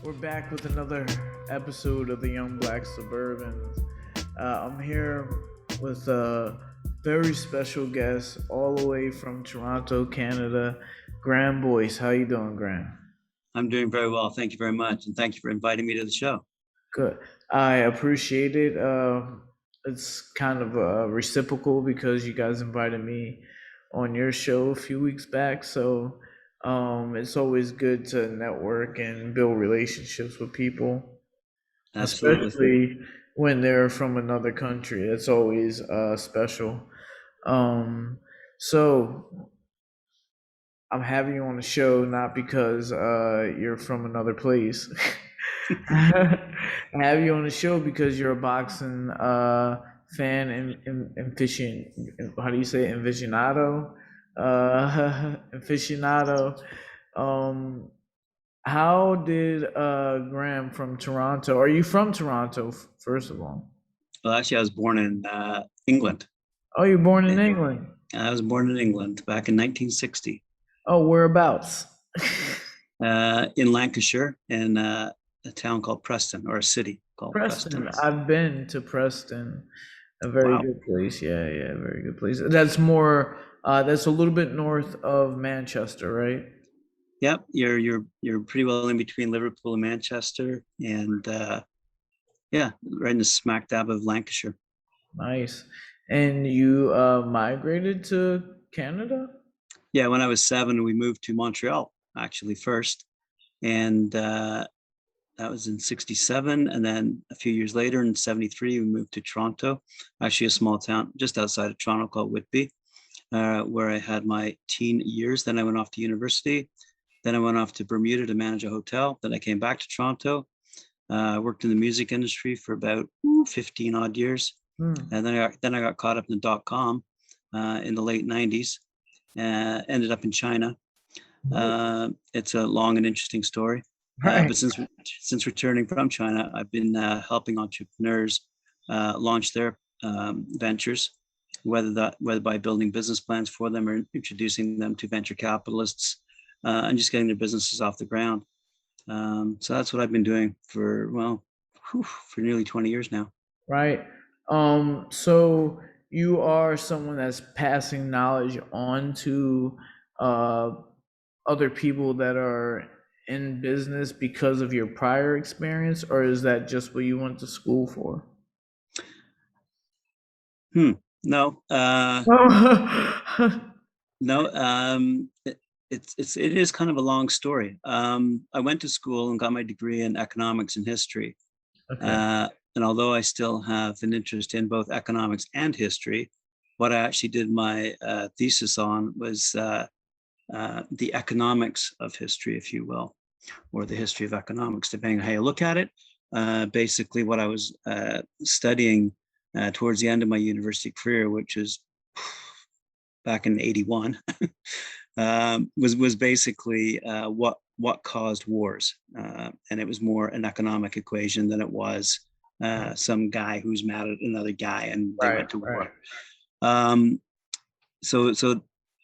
We're back with another episode of the Young Black Suburbans. I'm here with a very special guest, all the way from Toronto, Canada, Graeme Boyce. How you doing, Graeme? I'm doing very well. Thank you very much. And thank you for inviting me to the show. Good. I appreciate it. It's kind of reciprocal because you guys invited me on your show a few weeks back. So it's always good to network and build relationships with people, Absolutely. especially when they're from another country. It's always special. Um, so I'm having you on the show not because you're from another place. I have you on the show because you're a boxing fan and fishing. How do you say it? Aficionado? Aficionado. Um, how did Graham from Toronto? Are you from Toronto, first of all? Well, actually, I was born in England. Oh, you're born in England. I was born in England back in 1960 Oh, whereabouts? in Lancashire in a town called Preston, or a city called Preston. Preston. I've been to Preston. A very Wow. good place. Yeah, yeah, very good place. That's more. That's a little bit north of Manchester, right? Yep, you're pretty well in between Liverpool and Manchester, and yeah, right in the smack dab of Lancashire. Nice. And you migrated to Canada? Yeah, when I was 7, we moved to Montreal actually first, and that was in 67. And then a few years later in 73, we moved to Toronto, actually a small town just outside of Toronto called Whitby, where I had my teen years. Then I went off to university. Then I went off to Bermuda to manage a hotel. Then I came back to Toronto, worked in the music industry for about 15 odd years. Hmm. And then I got caught up in the .com in the late 90s, ended up in China. Right. It's a long and interesting story. Right. But since returning from China, I've been helping entrepreneurs launch their ventures, whether by building business plans for them or introducing them to venture capitalists, and just getting their businesses off the ground. So that's what I've been doing for nearly 20 years now. Right. So you are someone that's passing knowledge on to uh, other people that are in business because of your prior experience, or is that just what you went to school for? Hmm. No, Oh. no. It is kind of a long story. I went to school and got my degree in economics and history. Okay. Uh, and although I still have an interest in both economics and history, what I actually did my thesis on was the economics of history, if you will, or the history of economics, depending on how you look at it. Basically, what I was studying towards the end of my university career, which is back in '81, was basically what caused wars, and it was more an economic equation than it was some guy who's mad at another guy and they Right, went to right. war. Um, so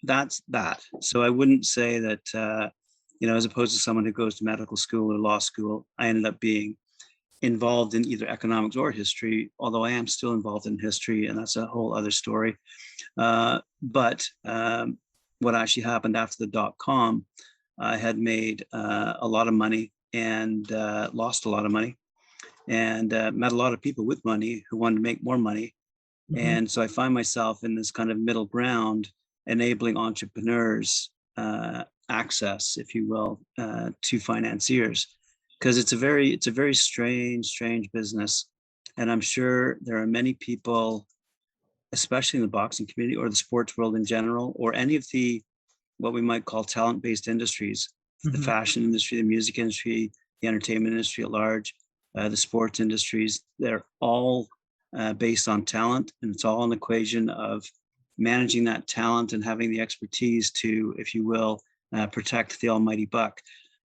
that's that. So I wouldn't say that as opposed to someone who goes to medical school or law school, I ended up being involved in either economics or history, although I am still involved in history, and that's a whole other story. But what actually happened after the .com, I had made a lot of money and lost a lot of money, and met a lot of people with money who wanted to make more money. Mhm. And so I find myself in this kind of middle ground, enabling entrepreneurs access, if you will, to financiers, because it's a very strange business, and I'm sure there are many people, especially in the boxing community or the sports world in general, or any of the what we might call talent-based industries, the Mhm. fashion industry, the music industry, the entertainment industry at large, the sports industries. They're all based on talent, and it's all an equation of managing that talent and having the expertise to, if you will, protect the almighty buck.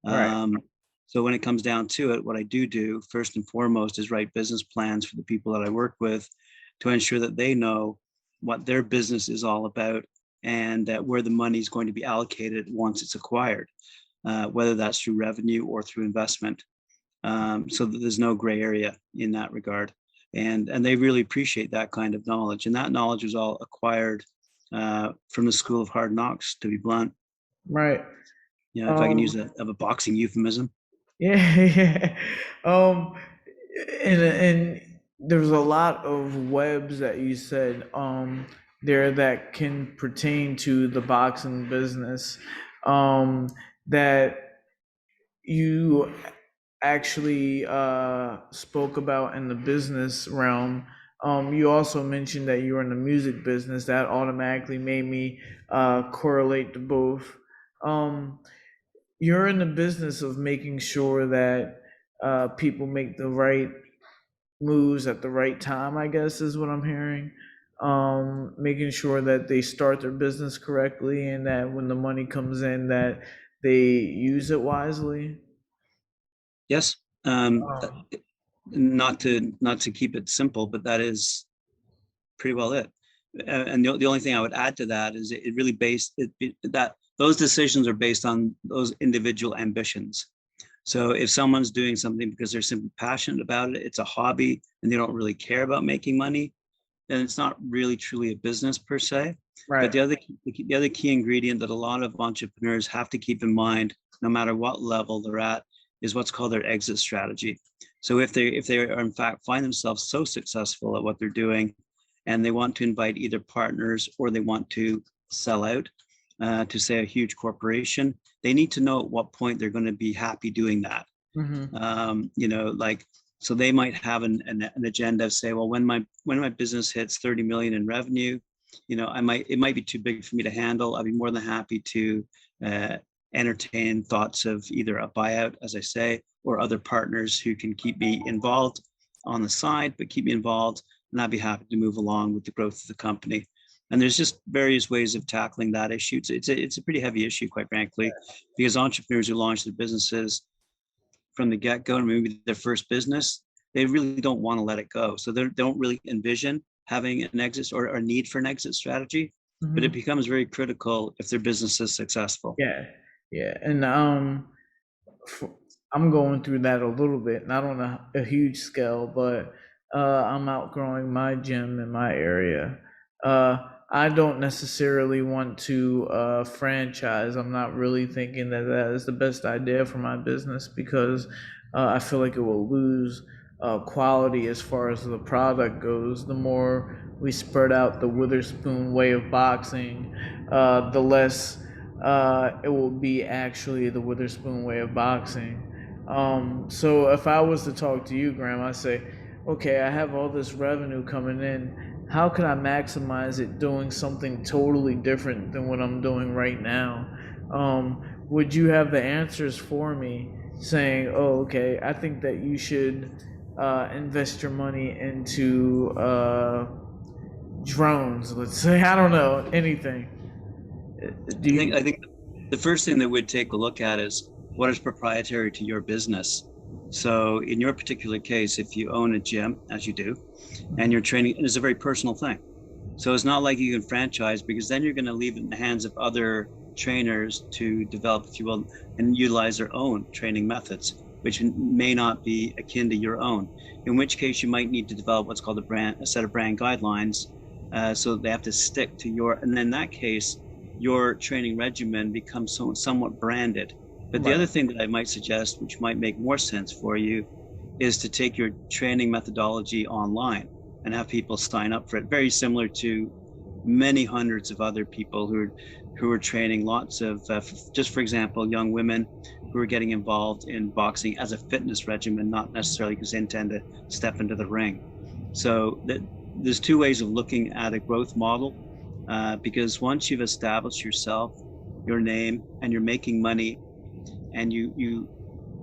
Right. Um, so when it comes down to it, what I do first and foremost is write business plans for the people that I work with to ensure that they know what their business is all about and where the money is going to be allocated once it's acquired, whether that's through revenue or through investment. so that there's no gray area in that regard. And they really appreciate that kind of knowledge. And that knowledge was all acquired from the School of Hard Knocks, to be blunt. Right. You know, if I can use Um, a boxing euphemism. yeah, yeah. Um, and there's a lot of webs that you said there that can pertain to the boxing business um that you actually spoke about in the business realm. You also mentioned that you were in the music business. That automatically made me correlate to both. Um, you're in the business of making sure that people make the right moves at the right time, I guess is what I'm hearing. Making sure that they start their business correctly and that when the money comes in that they use it wisely. Yes. Um, Not to keep it simple, but that is pretty well it. And the only thing I would add to that is it really that those decisions are based on those individual ambitions. So if someone's doing something because they're simply passionate about it, it's a hobby, and they don't really care about making money, then it's not really truly a business per se. But right. the other key ingredient that a lot of entrepreneurs have to keep in mind, no matter what level they're at, is what's called their exit strategy. So if they are in fact find themselves so successful at what they're doing, and they want to invite either partners or they want to sell out to say a huge corporation, they need to know at what point they're going to be happy doing that. Hmm. Like, so they might have an agenda of say, well, when my business hits 30 million in revenue, it might be too big for me to handle. I'd be more than happy to uh, entertain thoughts of either a buyout, as I say, or other partners who can keep me involved on the side, but keep me involved, and I'd be happy to move along with the growth of the company. And there's just various ways of tackling that issue. It's a pretty heavy issue, quite frankly, because entrepreneurs who launch their businesses from the get-go, and maybe their first business, they really don't want to let it go. So they don't really envision having an exit or a need for an exit strategy, but it Hmm. becomes very critical if their business is successful. Yeah, yeah, and f- I'm going through that a little bit, not on a huge scale, but I'm outgrowing my gym in my area. I don't necessarily want to franchise. I'm not really thinking that that is the best idea for my business because I feel like it will lose quality as far as the product goes. The more we spread out the Witherspoon way of boxing, the less it will be actually the Witherspoon way of boxing. So if I was to talk to you, Graham, I say, okay, I have all this revenue coming in. How can I maximize it doing something totally different than what I'm doing right now? Would you have the answers for me saying, oh, okay, I think that you should invest your money into drones, let's say, I don't know, anything. Do I you? think the first thing that we'd take a look at is what is proprietary to your business. So in your particular case, if you own a gym, as you do, and you're training, it's a very personal thing. So it's not like you can franchise, because then you're going to leave it in the hands of other trainers to develop, if you will, and utilize their own training methods, which may not be akin to your own. In which case, you might need to develop what's called a set of brand guidelines, so they have to stick to your. And in that case, your training regimen becomes somewhat branded. But the Right. other thing that I might suggest, which might make more sense for you, is to take your training methodology online and have people sign up for it. Very similar to many hundreds of other people who are training lots of, just for example, young women who are getting involved in boxing as a fitness regimen, not necessarily because they intend to step into the ring. So there's two ways of looking at a growth model, because once you've established yourself, your name, and you're making money, and you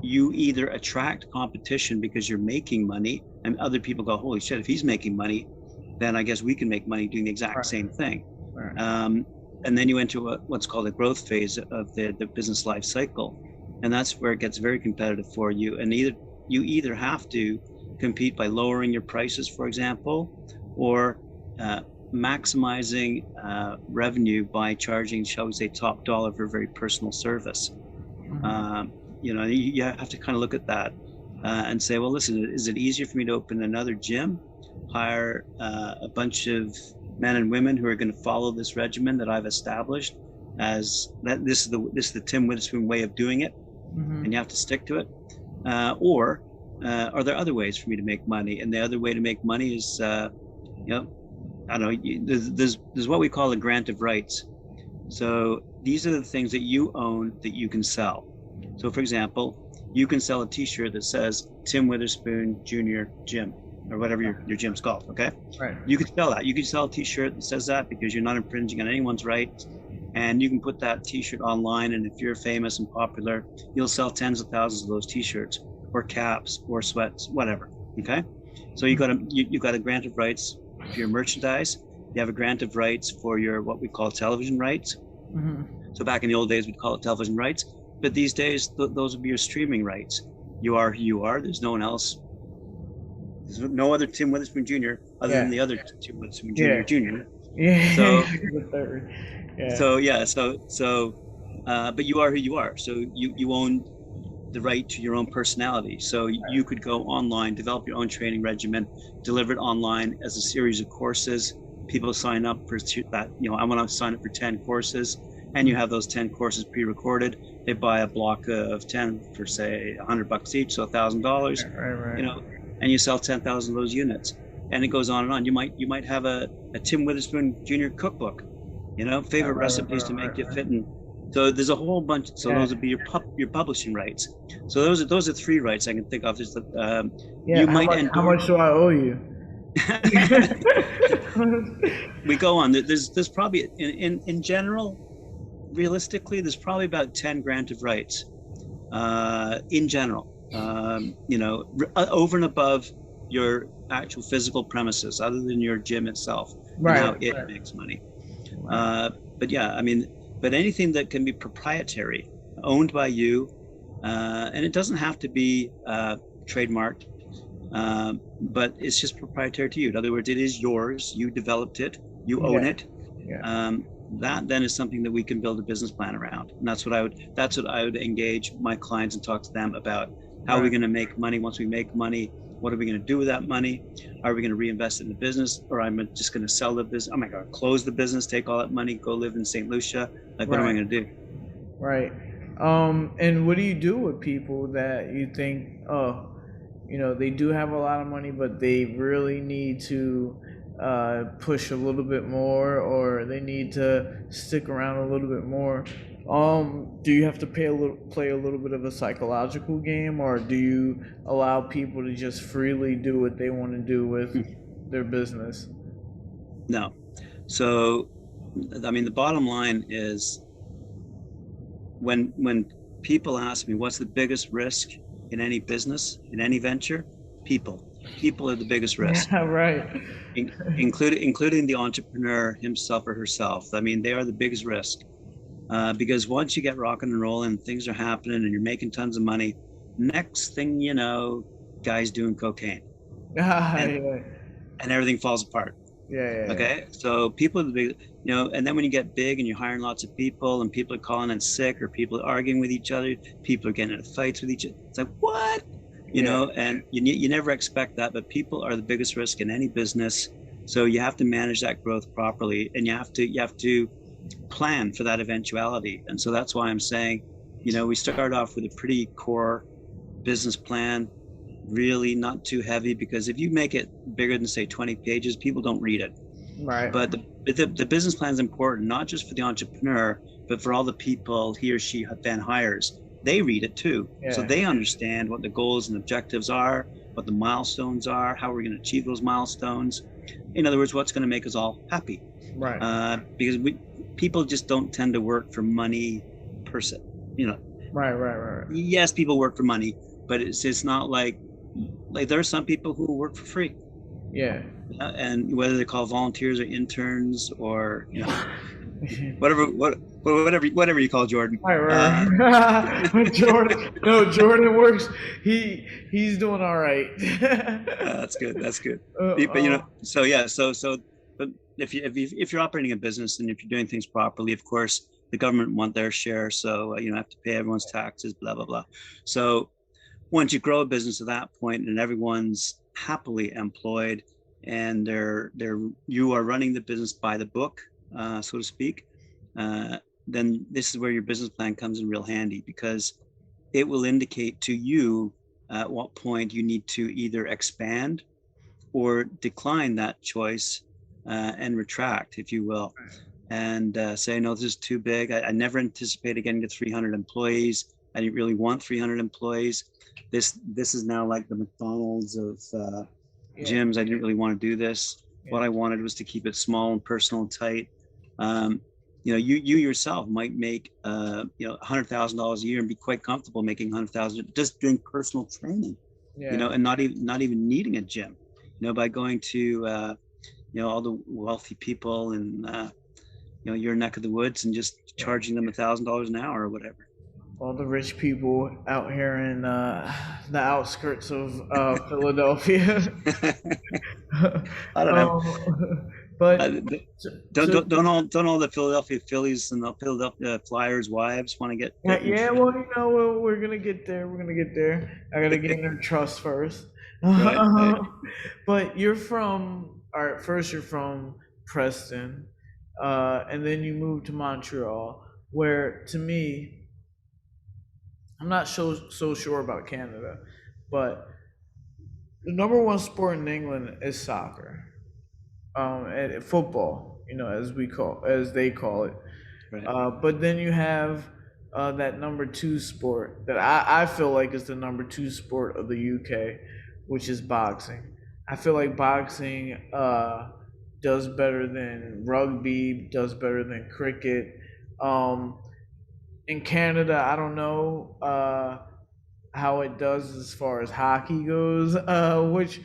either attract competition because you're making money, and other people go, holy shit, if he's making money, then I guess we can make money doing the exact Right. same thing. Right. And then you enter what's called a growth phase of the business life cycle. And that's where it gets very competitive for you. And you either have to compete by lowering your prices, for example, or uh, maximizing revenue by charging, shall we say, top dollar for very personal service. Mhm. Um, you have to kind of look at that. and say, well, listen, is it easier for me to open another gym, hire a bunch of men and women who are going to follow this regimen that I've established as that this is the Tim Witherspoon way of doing it, and you have to stick to it, or are there other ways for me to make money? And the other way to make money is, you know, I don't know, there's what we call a grant of rights. So these are the things that you own that you can sell. So for example, you can sell a t-shirt that says Tim Witherspoon Jr. Gym, or whatever your gym's called, okay? Right. You could sell that. You could sell a t-shirt that says that because you're not infringing on anyone's rights. And you can put that t-shirt online, and if you're famous and popular, you'll sell tens of thousands of those t-shirts or caps or sweats, whatever, okay? So you got a grant of rights for your merchandise. You have a grant of rights for your what we call television rights. So back in the old days, we'd call it television rights. But these days, those would be your streaming rights. You are who you are. There's no one else. There's no other Tim Witherspoon Jr. other than the other Tim Witherspoon Jr. Jr. Yeah. So, yeah. But you are who you are. So you own the right to your own personality. So you could go online, develop your own training regimen, deliver it online as a series of courses. People sign up for that. You know, I want to sign up for 10 courses. And you have those 10 courses pre-recorded. They buy a block of 10 for say $100 each, so $1,000. Right. You know, and you sell 10,000 of those units, and it goes on and on. You might have a Tim Witherspoon Jr. cookbook, you know, favorite recipes to make you fit. And so there's a whole bunch. So those would be your publishing rights. So those are 3 rights I can think of. Just you how much do I owe you? We go on. There's probably in general. Realistically, there's probably about 10 grant of rights in general, you know, over and above your actual physical premises, other than your gym itself, and how it makes money. But yeah, I mean, but anything that can be proprietary, owned by you, and it doesn't have to be trademarked, but it's just proprietary to you. In other words, it is yours. You developed it. You own it. That then is something that we can build a business plan around, and that's what I would engage my clients and talk to them about. How are we going to make money? Once we make money, what are we going to do with that money? Are we going to reinvest in the business, or I'm just going to sell the business? I'm going to close the business, take all that money, go live in St. Lucia. Like, what am I going to do? Right. And what do you do with people that you think, oh, you know, they do have a lot of money, but they really need to push a little bit more, or they need to stick around a little bit more? Do you have to play a little bit of a psychological game, or do you allow people to just freely do what they want to do with their business? No. So, I mean, the bottom line is when people ask me what's the biggest risk in any business, in any venture, people are the biggest risk. Yeah, right. Including the entrepreneur himself or herself. I mean, they are the biggest risk, because once you get rocking and rolling, things are happening, and you're making tons of money. Next thing you know, guys doing cocaine, and everything falls apart. Okay, so people are the big, you know, and then when you get big and you're hiring lots of people, and people are calling in sick, or people are arguing with each other, people are getting into fights with each other. It's like, what? You know, and you never expect that, but people are the biggest risk in any business. So you have to manage that growth properly, and you have to plan for that eventuality. And so that's why I'm saying, you know, we start off with a pretty core business plan, really not too heavy, because if you make it bigger than say 20 pages, people don't read it. Right. But the business plan is important, not just for the entrepreneur, but for all the people he or she then hires. They read it too. So they understand what the goals and objectives are, what the milestones are, how we're going to achieve those milestones. In other words, what's going to make us all happy. Right. Because people just don't tend to work for money per se, you know. Right. Yes, people work for money, but it's not like there are some people who work for free. Yeah. And whether they call volunteers or interns, or, you know, whatever you call Jordan. Right. Jordan works. He's doing all right. That's good. But you know, so yeah, but if you're operating a business, and if you're doing things properly, of course the government want their share. So you know, have to pay everyone's taxes, blah blah blah. So once you grow a business at that point and everyone's happily employed and you are running the business by the book, so to speak, then this is where your business plan comes in real handy, because it will indicate to you at what point you need to either expand or decline that choice, and retract, if you will, and say, no, this is too big. I never anticipated getting to 300 employees. I didn't really want 300 employees. This is now like the McDonald's of gyms. I didn't really want to do this. What I wanted was to keep it small and personal and tight. You yourself might make $100,000 a year and be quite comfortable making 100,000 just doing personal training, and not even needing a gym, by going to all the wealthy people in your neck of the woods and just charging them $1,000 an hour or whatever. All the rich people out here in the outskirts of Philadelphia. I don't know. But don't all the Philadelphia Phillies and the Philadelphia Flyers wives want to get? Well, we're gonna get there. I gotta gain their trust first. Right. But first you're from Preston, and then you moved to Montreal, where, to me, I'm not so sure about Canada, but the number one sport in England is soccer, and football, as they call it. Right. But then you have that number two sport that I feel like is the number two sport of the UK, which is boxing. I feel like boxing does better than rugby, does better than cricket. In Canada, I don't know how it does as far as hockey goes, which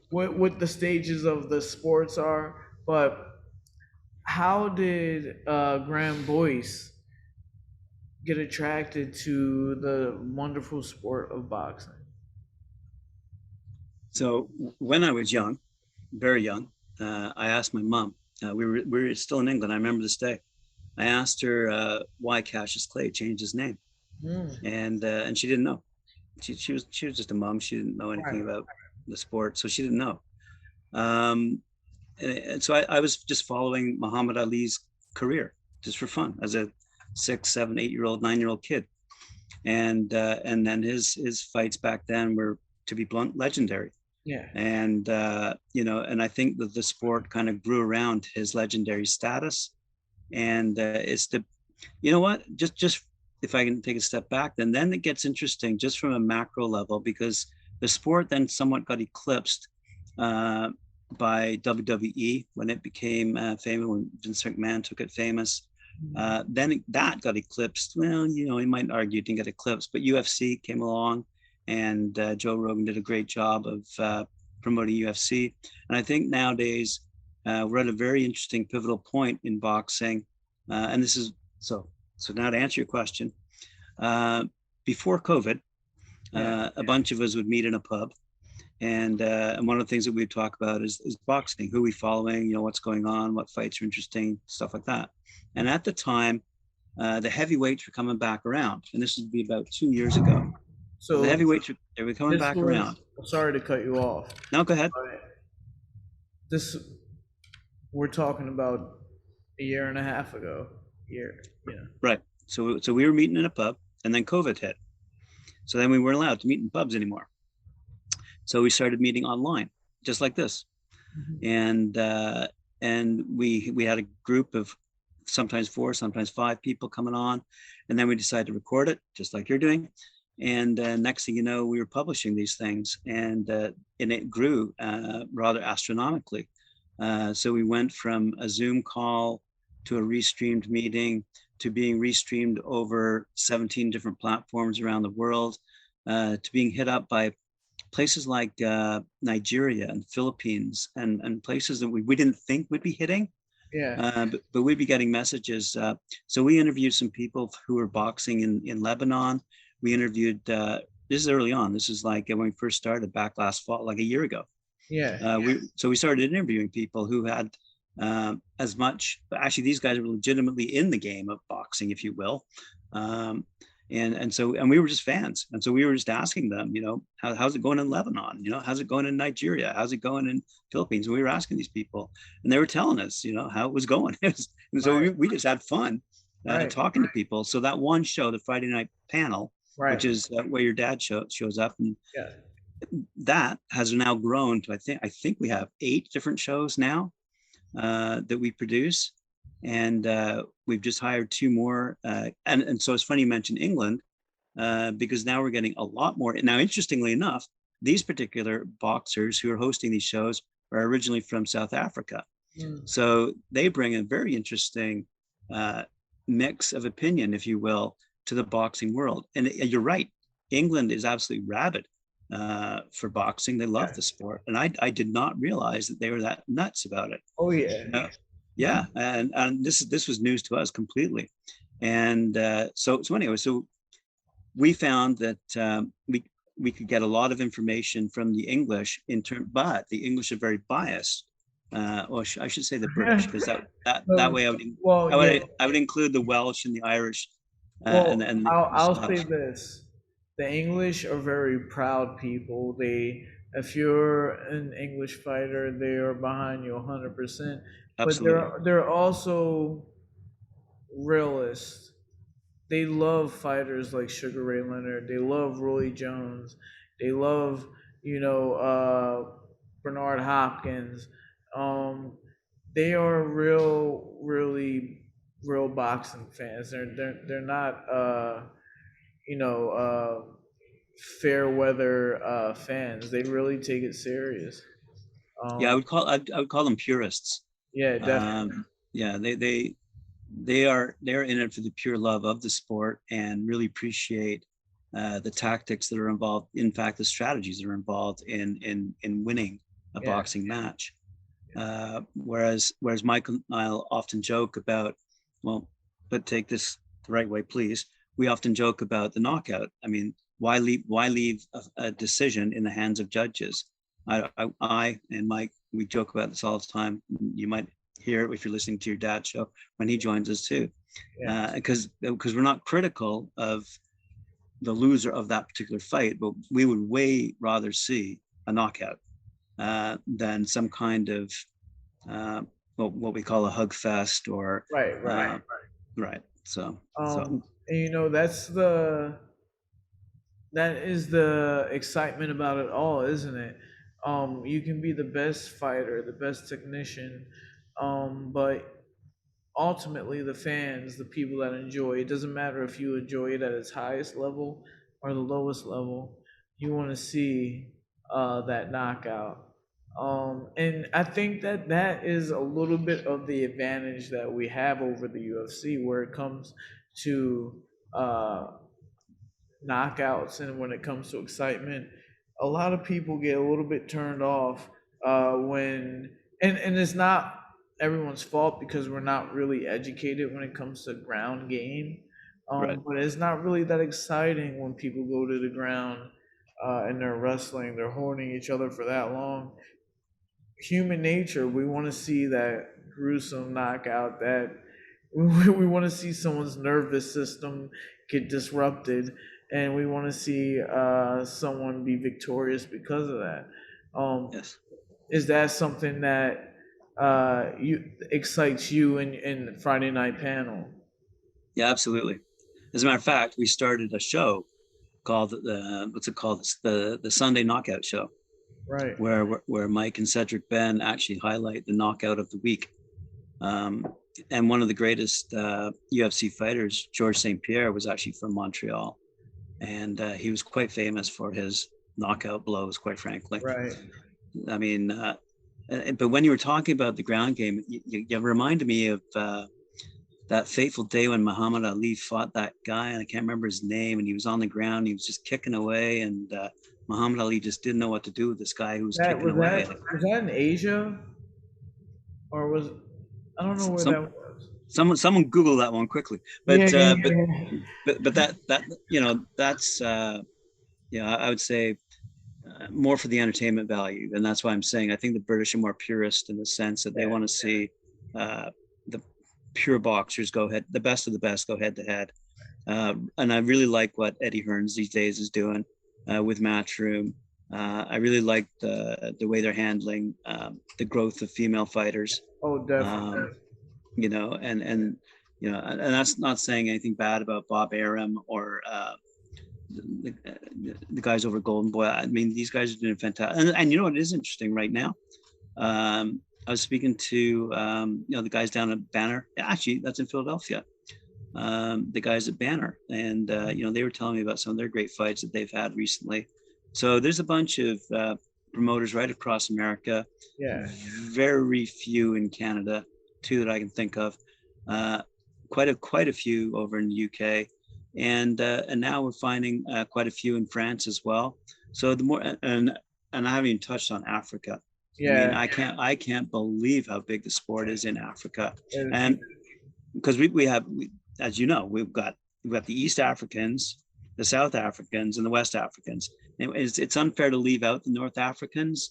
what the stages of the sports are. But how did Graeme Boyce get attracted to the wonderful sport of boxing? So when I was young, very young, I asked my mom. We were still in England. I remember this day. I asked her why Cassius Clay changed his name, and she didn't know. She was just a mom. She didn't know anything about the sport, so she didn't know. And so I was just following Muhammad Ali's career just for fun as a 6, 7, 8-year-old, 9-year-old kid, and then his fights back then were, to be blunt, legendary. Yeah. And and I think that the sport kind of grew around his legendary status. And it's just if I can take a step back, then it gets interesting just from a macro level, because the sport then somewhat got eclipsed by WWE when it became famous, when Vince McMahon took it famous. Then that got eclipsed. Well, you might argue it didn't get eclipsed, but UFC came along, and Joe Rogan did a great job of promoting UFC. And I think nowadays we're at a very interesting pivotal point in boxing. And this is so now to answer your question, before COVID, a bunch of us would meet in a pub. And one of the things that we'd talk about is boxing, who we following, what's going on, what fights are interesting, stuff like that. And at the time, the heavyweights were coming back around. And this would be about 2 years ago. So the heavyweights were coming back around. Sorry to cut you off. No, go ahead. We're talking about a year and a half ago. Right. So we were meeting in a pub, and then COVID hit. So then we weren't allowed to meet in pubs anymore. So we started meeting online, just like this. Mm-hmm. And we had a group of sometimes 4, sometimes 5 people coming on, and then we decided to record it, just like you're doing. And next thing you know, we were publishing these things, and it grew rather astronomically. So we went from a Zoom call to a restreamed meeting to being restreamed over 17 different platforms around the world, to being hit up by places like Nigeria and Philippines and places that we didn't think would be hitting. But we'd be getting messages. So we interviewed some people who were boxing in Lebanon. We interviewed, this is early on. This is like when we first started back last fall, like a year ago. So we started interviewing people who had as much, but actually these guys were legitimately in the game of boxing, if you will. And we were just fans, and so we were just asking them, how's it going in Lebanon, how's it going in Nigeria, how's it going in Philippines. And we were asking these people, and they were telling us how it was going. And so Right. we just had fun Right. talking to people. So that one show, the Friday night panel, Right. which is where your dad shows up, and Yeah. that has now grown to I think we have 8 different shows now that we produce, and we've just hired 2 more. And so it's funny you mentioned England, because now we're getting a lot more. Now, interestingly enough, these particular boxers who are hosting these shows are originally from South Africa. Mm. So they bring a very interesting mix of opinion, if you will, to the boxing world. And you're right, England is absolutely rabid for boxing. They love Yeah. the sport, and I did not realize that they were that nuts about it. Oh yeah. Yeah, and this was news to us completely. And so anyway, so we found that we could get a lot of information from the English but the English are very biased. Or I should say the British, because that way Well, yeah. I would include the Welsh and the Irish, Well, and the I'll say Scottish. this: the English are very proud people. If you're an English fighter, they are behind you 100%. But Absolutely. they're also realists. They love fighters like Sugar Ray Leonard. They love Roy Jones. They love, you know, Bernard Hopkins. Um, they are real boxing fans. They're not you know fair weather fans. They really take it serious. Yeah, Um, I would call them purists. yeah, definitely. Yeah, they're in it for the pure love of the sport, and really appreciate the tactics that are involved. In fact, the strategies that are involved in winning a Yeah, boxing match. Whereas Michael and I'll often joke about, well, but take this the right way, please. We often joke about the knockout. I mean, why leave a decision in the hands of judges? I and Mike, we joke about this all the time. You might hear it if you're listening to your dad's show when he joins us too, yeah, because we're not critical of the loser of that particular fight, but we would way rather see a knockout than some kind of uh, what we call a hug fest, or right, right. right. So And that is the excitement about it all, isn't it? You can be the best fighter, the best technician, but ultimately the fans, the people that enjoy it, doesn't matter if you enjoy it at its highest level or the lowest level, you want to see that knockout. And I think that is a little bit of the advantage that we have over the UFC, where it comes to uh, knockouts and when it comes to excitement. A lot of people get a little bit turned off when, and it's not everyone's fault because we're not really educated when it comes to ground game. right. But it's not really that exciting when people go to the ground and they're wrestling, they're holding each other for that long. Human nature, we want to see that gruesome knockout, that we want to see someone's nervous system get disrupted, and we want to see someone be victorious because of that. Um, Yes. is that something that you excites you in Friday night panel? Yeah, absolutely. As a matter of fact, we started a show called what's it called? It's the Sunday Knockout Show, Right. where Mike and Cedric Ben actually highlight the knockout of the week. Um, and one of the greatest UFC fighters, Georges St. Pierre, was actually from Montreal, and he was quite famous for his knockout blows. Quite frankly, Right. I mean, but when you were talking about the ground game, you reminded me of that fateful day when Muhammad Ali fought that guy, and I can't remember his name, and he was on the ground, he was just kicking away, and Muhammad Ali just didn't know what to do with this guy who was That kicking was away. that was that in Asia, or was, I don't know where Some that was. someone Google that one quickly. Yeah, But yeah, yeah. but that that's yeah, I would say more for the entertainment value, and that's why I'm saying I think the British are more purist in the sense that they Yeah. want to see the pure boxers go head, the best of the best go head to head, And I really like what Eddie Hearns these days is doing with Matchroom. I really like the way they're handling the growth of female fighters. Oh, definitely. Um, and that's not saying anything bad about Bob Arum or the guys over at Golden Boy. I mean, these guys are doing fantastic. And you know what is interesting right now? I was speaking to the guys down at Banner. Actually, that's in Philadelphia. The guys at Banner, and they were telling me about some of their great fights that they've had recently. So there's a bunch of promoters right across America. Yeah. Very few in Canada, two that I can think of. Quite a few over in the UK, and now we're finding quite a few in France as well. So the more and I haven't even touched on Africa. Yeah. I mean, I can't believe how big the sport is in Africa, It's and because we have, as you know, we've got the East Africans, the South Africans, and the West Africans. And it's unfair to leave out the North Africans,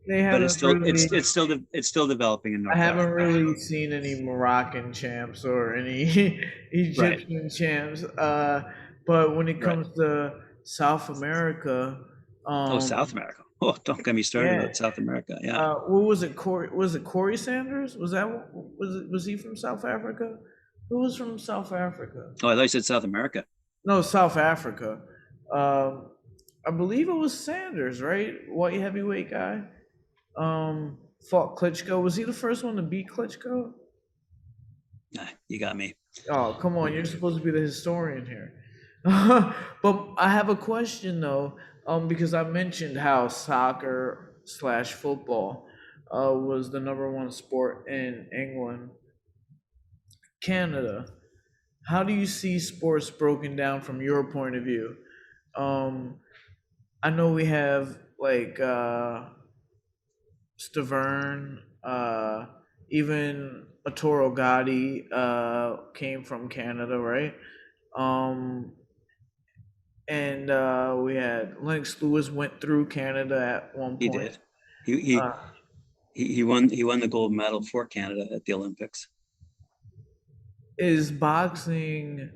they but haven't it's still really, it's still developing in I North haven't Africa. really seen any Moroccan champs or any Right, Egyptian champs. But when it right. comes to South America, Oh, South um, America. Oh, don't get me started yeah. about South America. Yeah. What was it? Corey Sanders? Was he from South Africa? Who was from South Africa? Oh, I thought you said South America. No, South Africa. Um, I believe it was Sanders, right? White heavyweight guy. Fought Klitschko. Was he the first one to beat Klitschko? Nah, you got me. Oh, come on, you're supposed to be the historian here. But I have a question though, because I mentioned how soccer slash football was the number one sport in England, Canada. How do you see sports broken down from your point of view? Um, I know we have like Stavern, even Arturo Gotti came from Canada, right? Um, and we had Lennox Lewis went through Canada at one He point. did. He he Uh, he won the gold medal for Canada at the Olympics. is boxing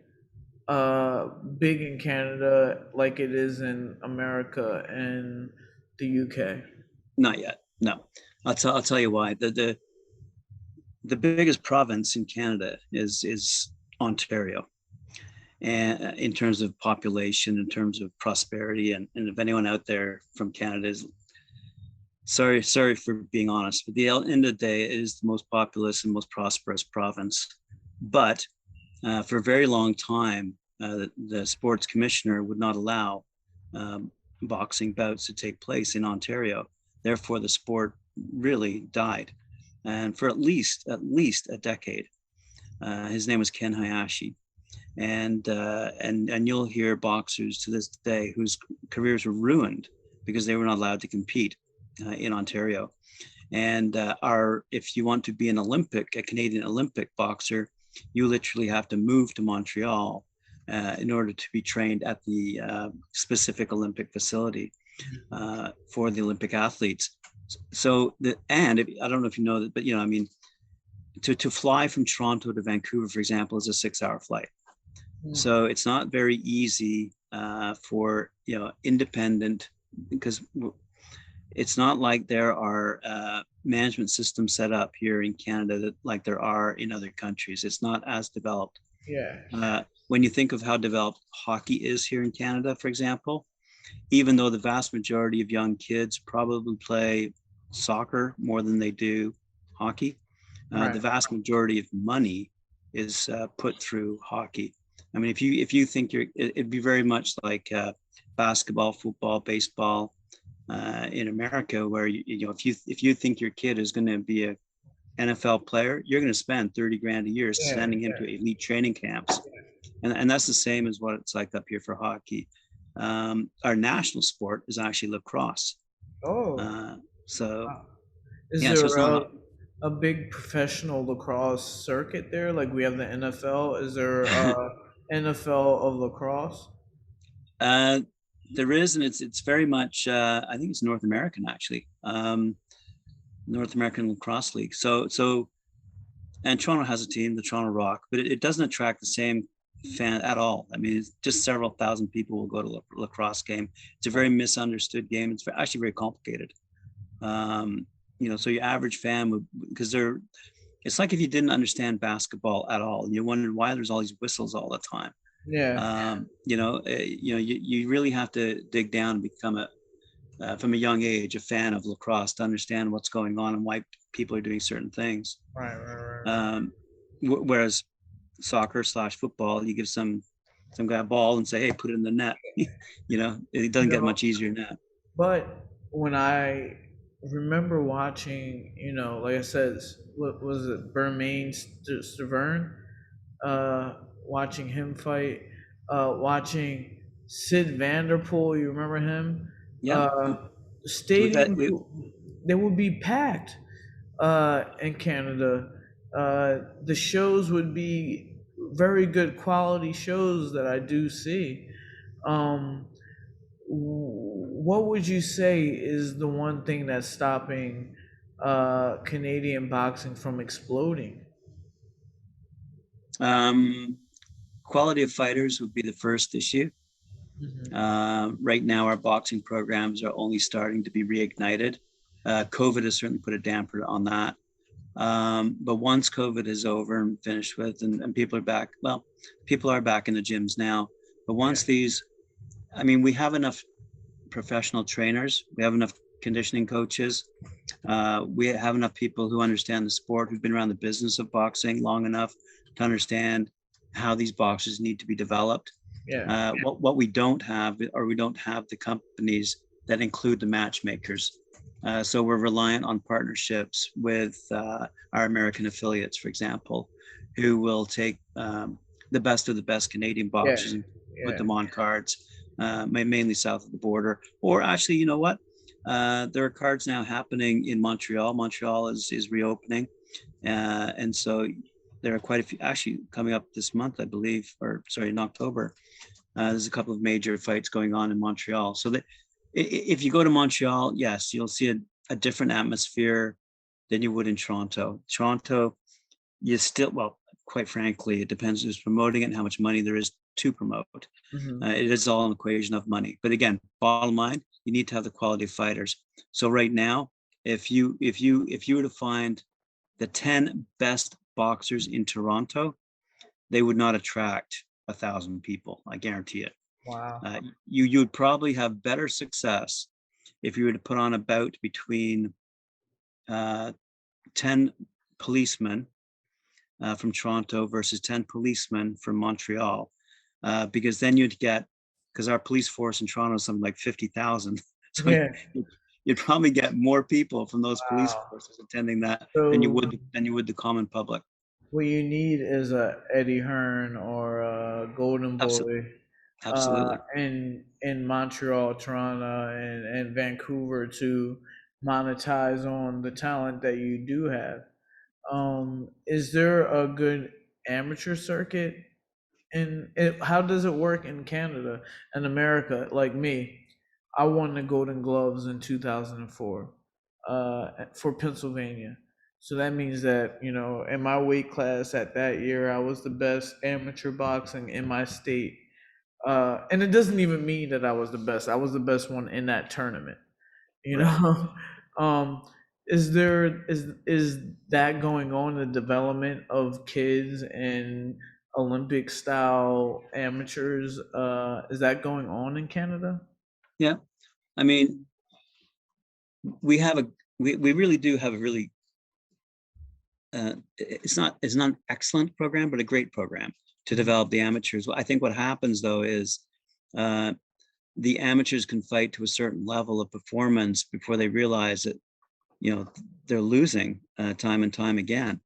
big in Canada like it is in America and the UK? Not yet. No. I'll tell you why. The biggest province in Canada is Ontario, and in terms of population, in terms of prosperity, and if anyone out there from Canada is sorry for being honest, but the end of the day, it is the most populous and most prosperous province. But for a very long time, the sports commissioner would not allow boxing bouts to take place in Ontario. Therefore, the sport really died, and for at least a decade. His name was Ken Hayashi, and you'll hear boxers to this day whose careers were ruined because they were not allowed to compete in Ontario. And if you want to be a Canadian Olympic boxer, you literally have to move to Montreal in order to be trained at the specific Olympic facility for the Olympic athletes. So I don't know if you know that, but I mean, to fly from Toronto to Vancouver, for example, is a 6-hour flight. So it's not very easy for independent, because it's not like there are management systems set up here in Canada that like there are in other countries. It's not as developed. Yeah. When you think of how developed hockey is here in Canada, for example, even though the vast majority of young kids probably play soccer more than they do hockey, Right. the vast majority of money is put through hockey. I mean, if you think it'd be very much like basketball, football, baseball in America, where if you think your kid is going to be a NFL player, you're going to spend 30 grand a year Yeah. sending him to elite training camps, and that's the same as what it's like up here for hockey. Our national sport is actually lacrosse. Oh. So Wow. Is yeah, so there it's not. a big professional lacrosse circuit there? Like we have the NFL. Is there NFL of lacrosse? uh, there is, and it's very much. I think it's North American actually. North American Lacrosse League. So And Toronto has a team, the Toronto Rock, but it doesn't attract the same fan at all. I mean, it's just several thousand people will go to lacrosse game. It's a very misunderstood game. It's actually very complicated. Um, so your average fan would, because it's like if you didn't understand basketball at all and you wondered why there's all these whistles all the time. Yeah. You really have to dig down and become from a young age, a fan of lacrosse to understand what's going on and why people are doing certain things. Right. Whereas soccer/football, you give some guy a ball and say, "Hey, put it in the net." It doesn't get much easier than that. But when I remember watching, like I said, what was it, Bermain Stavern, watching him fight, watching Sid Vanderpool, you remember him? Yeah, Uh, we've had stadiums, they would be packed in Canada. The shows would be very good quality shows that I do see. Um, what would you say is the one thing that's stopping Canadian boxing from exploding? quality of fighters would be the first issue. Hmm. Right now, our boxing programs are only starting to be reignited. COVID has certainly put a damper on that. But once COVID is over and finished with, and people are back, well, people are back in the gyms now. But once we have enough professional trainers, we have enough conditioning coaches, we have enough people who understand the sport, who've been around the business of boxing long enough to understand how these boxers need to be developed. Yeah. What we don't have, or we don't have the companies that include the matchmakers. So we're reliant on partnerships with our American affiliates, for example, who will take the best of the best Canadian Yeah. boxers and put Yeah. them on cards, mainly south of the border. Or actually, you know what? There are cards now happening in Montreal. Montreal is reopening. And so there are quite a few actually coming up this month, I believe, or sorry, in October. There's a couple of major fights going on in Montreal. So that if you go to Montreal, yes, you'll see a different atmosphere than you would in Toronto. Toronto, you still, well, quite frankly, it depends who's promoting it and how much money there is to promote. Hmm. It is all an equation of money. But again, bottom line, you need to have the quality of fighters. So right now, if you were to find the 10 best boxers in Toronto, they would not attract 1,000 people. I guarantee it. Wow. You'd probably have better success if you were to put on a bout between 10 policemen from Toronto versus 10 policemen from Montreal, because then you'd get, because our police force in Toronto is something like 50,000. So Yeah. you'd probably get more people from those police Wow. forces attending that than you So would the common public. what you need is a Eddie Hearn or a Golden Absolutely, Boy absolutely. in Montreal, Toronto, and Vancouver to monetize on the talent that you do have. Is there a good amateur circuit how does it work in Canada and America? Like me, I won the Golden Gloves in 2004 for Pennsylvania. So that means that, in my weight class at that year, I was the best amateur boxing in my state. And it doesn't even mean that I was the best. I was the best one in that tournament. You Right. know, um, is that going on, the development of kids and Olympic style amateurs? Is that going on in Canada? Yeah. I mean, we have a we really do have a really it's not an excellent program, but a great program to Mhm. develop the amateurs. I think what happens though is uh, the amateurs can fight to a certain level of performance before they realize that they're losing time and time again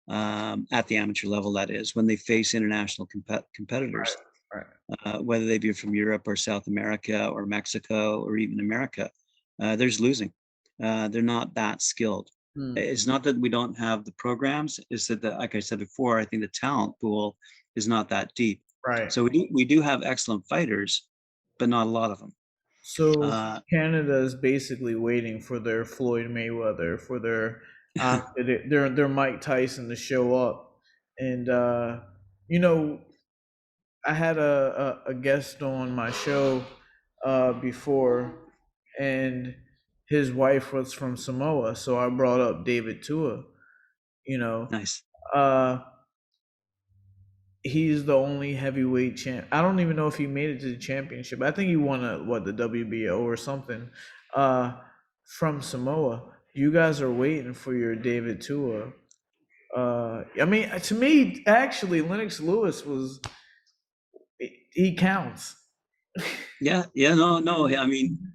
at the amateur level. That is when they face international competitors, Right. whether they be from Europe or South America or Mexico or even America. There's losing. They're not that skilled. Hmm. It's not that we don't have the programs. It's that, like I said before, I think the talent pool is not that deep. Right. So we do have excellent fighters, but not a lot of them. So Uh, Canada is basically waiting for their Floyd Mayweather, for their after their Mike Tyson to show up, and you know, I had a guest on my show before, and his wife was from Samoa, so I brought up David Tua. You know, Nice. uh, he's the only heavyweight champ. I don't even know if he made it to the championship. I think he won the WBO or something. Uh, from Samoa. You guys are waiting for your David Tua. I mean, to me, actually, Lennox Lewis was he counts. Yeah, yeah, no, no. I mean,